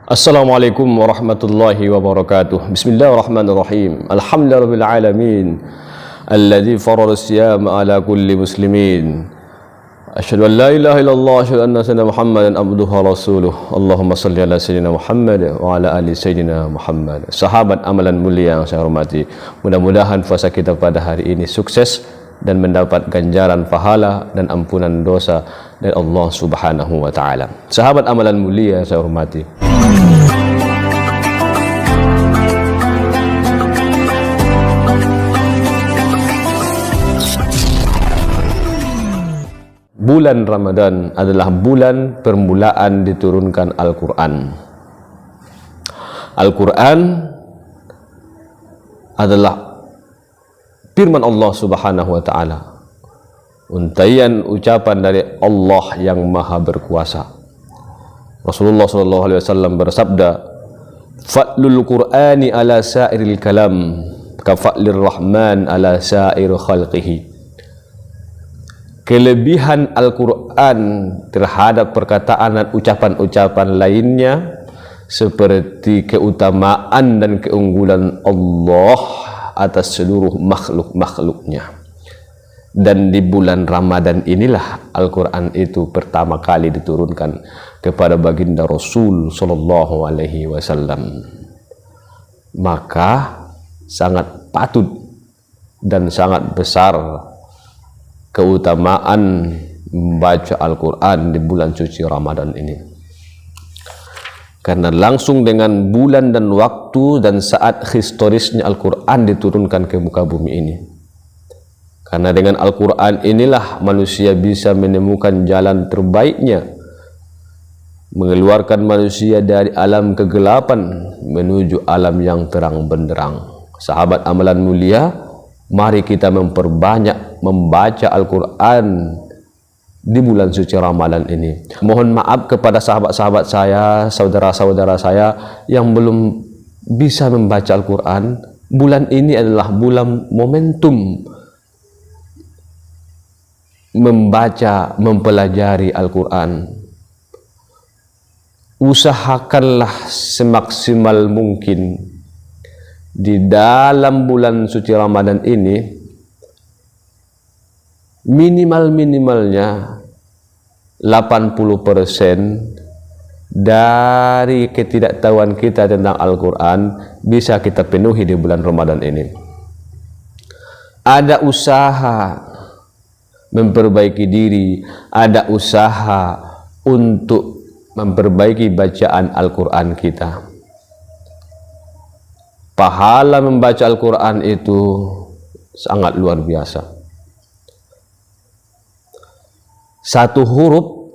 Assalamualaikum warahmatullahi wabarakatuh. Bismillahirrahmanirrahim. Alhamdulillahirabbil alamin. Alladzi farada siyama ala kulli muslimin. Asyhadu an la ilaha illallah, asyhadu anna sayyidina Muhammadan abduhu wa rasuluh. Allahumma shalli ala sayyidina Muhammad wa ala ali sayyidina Muhammad. Sahabat amalan mulia yang saya hormati, mudah-mudahan puasa kita pada hari ini sukses dan mendapat ganjaran pahala dan ampunan dosa dari Allah Subhanahu wa taala. Sahabat amalan mulia yang saya hormati, bulan Ramadan adalah bulan permulaan diturunkan Al-Quran. Al-Quran adalah firman Allah Subhanahu wa taala, untaian ucapan dari Allah yang maha berkuasa. Rasulullah sallallahu alaihi wasallam bersabda, "Fa'lul Qur'ani ala sa'iril kalam, ka fa'lir Rahman ala sa'ir khalqihi." Kelebihan Al-Quran terhadap perkataan dan ucapan-ucapan lainnya seperti keutamaan dan keunggulan Allah atas seluruh makhluk-makhluknya. Dan di bulan Ramadan inilah Al-Quran itu pertama kali diturunkan kepada baginda Rasul sallallahu alaihi wasallam. Maka sangat patut dan sangat besar keutamaan membaca Al-Quran di bulan suci Ramadan ini, karena langsung dengan bulan dan waktu dan saat historisnya Al-Quran diturunkan ke muka bumi ini. Karena dengan Al-Quran inilah manusia bisa menemukan jalan terbaiknya, mengeluarkan manusia dari alam kegelapan menuju alam yang terang benderang. Sahabat amalan mulia, mari kita memperbanyak membaca Al-Quran di bulan suci Ramadan ini. Mohon maaf kepada sahabat-sahabat saya, saudara-saudara saya yang belum bisa membaca Al-Quran. Bulan ini adalah bulan momentum membaca, mempelajari Al-Quran. Usahakanlah semaksimal mungkin di dalam bulan suci Ramadan ini, minimalnya 80% dari ketidaktahuan kita tentang Al-Quran bisa kita penuhi di bulan Ramadan ini. Ada usaha memperbaiki diri, ada usaha untuk memperbaiki bacaan Al-Quran kita. Pahala membaca Al-Quran itu sangat luar biasa. Satu huruf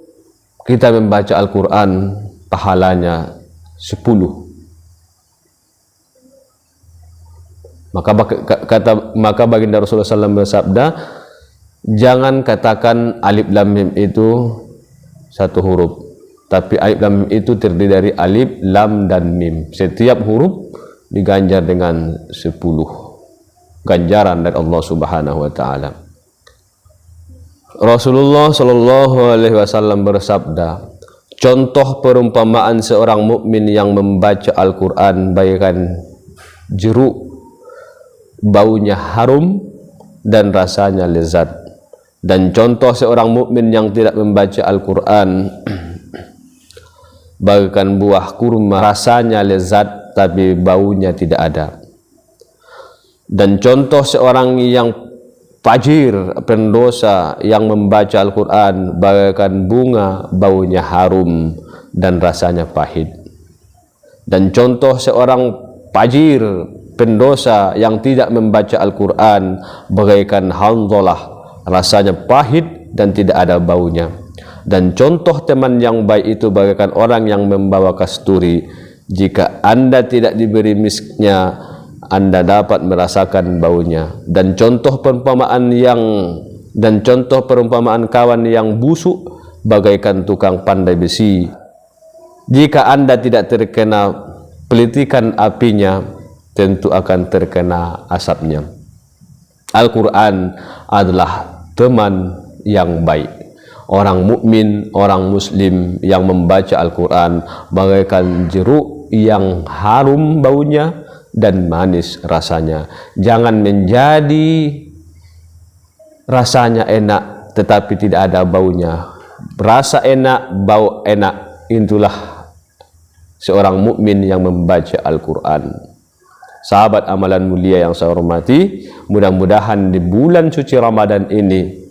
kita membaca Al-Quran pahalanya 10. Maka baginda Rasulullah SAW bersabda, jangan katakan alif lam mim itu satu huruf, tapi alif lam mim itu terdiri dari alif, lam dan mim. Setiap huruf diganjar dengan 10 ganjaran dari Allah Subhanahu wa taala. Rasulullah sallallahu alaihi wasallam bersabda, contoh perumpamaan seorang mukmin yang membaca Al-Quran bagaikan jeruk, baunya harum dan rasanya lezat. Dan contoh seorang mukmin yang tidak membaca Al-Quran bagaikan buah kurma, rasanya lezat tapi baunya tidak ada. Dan contoh seorang yang fajir, pendosa yang membaca Al-Quran bagaikan bunga, baunya harum dan rasanya pahit. Dan contoh seorang fajir, pendosa yang tidak membaca Al-Quran bagaikan hanzalah, rasanya pahit dan tidak ada baunya. Dan contoh teman yang baik itu bagaikan orang yang membawa kasturi. Jika Anda tidak diberi misknya, Anda dapat merasakan baunya. Dan contoh perumpamaan kawan yang busuk bagaikan tukang pandai besi. Jika Anda tidak terkena pelitikan apinya, tentu akan terkena asapnya. Al-Quran adalah teman yang baik. Orang mukmin, orang muslim yang membaca Al-Quran bagaikan jeruk yang harum baunya dan manis rasanya. Jangan menjadi rasanya enak tetapi tidak ada baunya. Rasa enak, bau enak, itulah seorang mukmin yang membaca Al-Quran. Sahabat amalan mulia yang saya hormati, mudah-mudahan di bulan suci Ramadan ini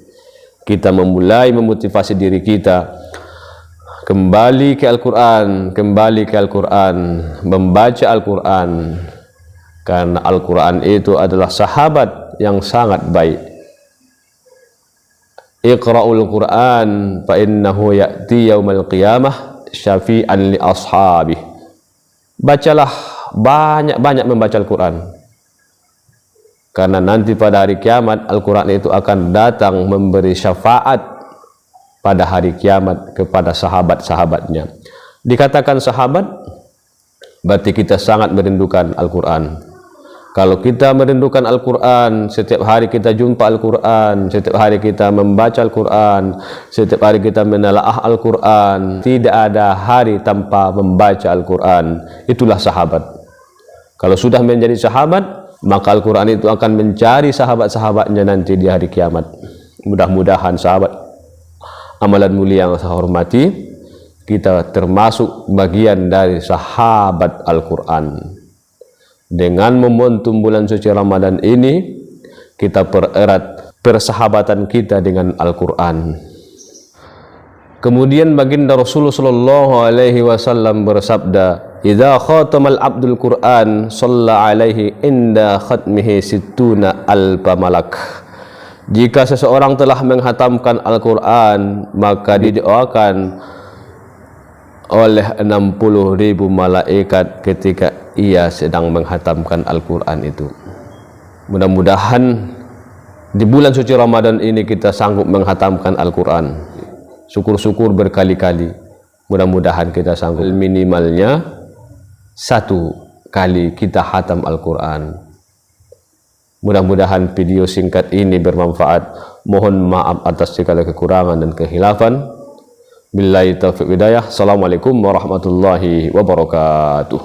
kita memulai memotivasi diri kita kembali ke Al-Quran, membaca Al-Quran, karena Al-Quran itu adalah sahabat yang sangat baik. Iqra'ul Quran fa innahu ya'ti yaumal qiyamah syafi'an li ashabih. Bacalah, banyak-banyak membaca Al-Quran, karena nanti pada hari kiamat Al-Quran itu akan datang memberi syafaat pada hari kiamat kepada sahabat-sahabatnya. Dikatakan sahabat, berarti kita sangat merindukan Al-Quran. Kalau kita merindukan Al-Quran, setiap hari kita jumpa Al-Quran, setiap hari kita membaca Al-Quran, setiap hari kita menelaah Al-Quran, tidak ada hari tanpa membaca Al-Quran. Itulah sahabat. Kalau sudah menjadi sahabat, maka Al-Quran itu akan mencari sahabat-sahabatnya nanti di hari kiamat. Mudah-mudahan sahabat amalan mulia yang saya hormati, kita termasuk bagian dari sahabat Al-Quran. Dengan momentum bulan suci Ramadan ini, kita pererat persahabatan kita dengan Al-Quran. Kemudian baginda Rasulullah sallallahu alaihi wasallam bersabda, "Idza khatamal abdul Qur'an shalla alaihi inda khatmihi sittuna alfa malak." Jika seseorang telah menghatamkan Al-Quran, maka didoakan oleh 60.000 malaikat ketika ia sedang menghatamkan Al-Quran itu. Mudah-mudahan di bulan suci Ramadan ini kita sanggup menghatamkan Al-Quran. Syukur-syukur berkali-kali. Mudah-mudahan kita sanggup, minimalnya 1 kali kita hatam Al-Quran. Mudah-mudahan video singkat ini bermanfaat. Mohon maaf atas segala kekurangan dan kehilafan. Billahi taufiq hidayah. Assalamualaikum warahmatullahi wabarakatuh.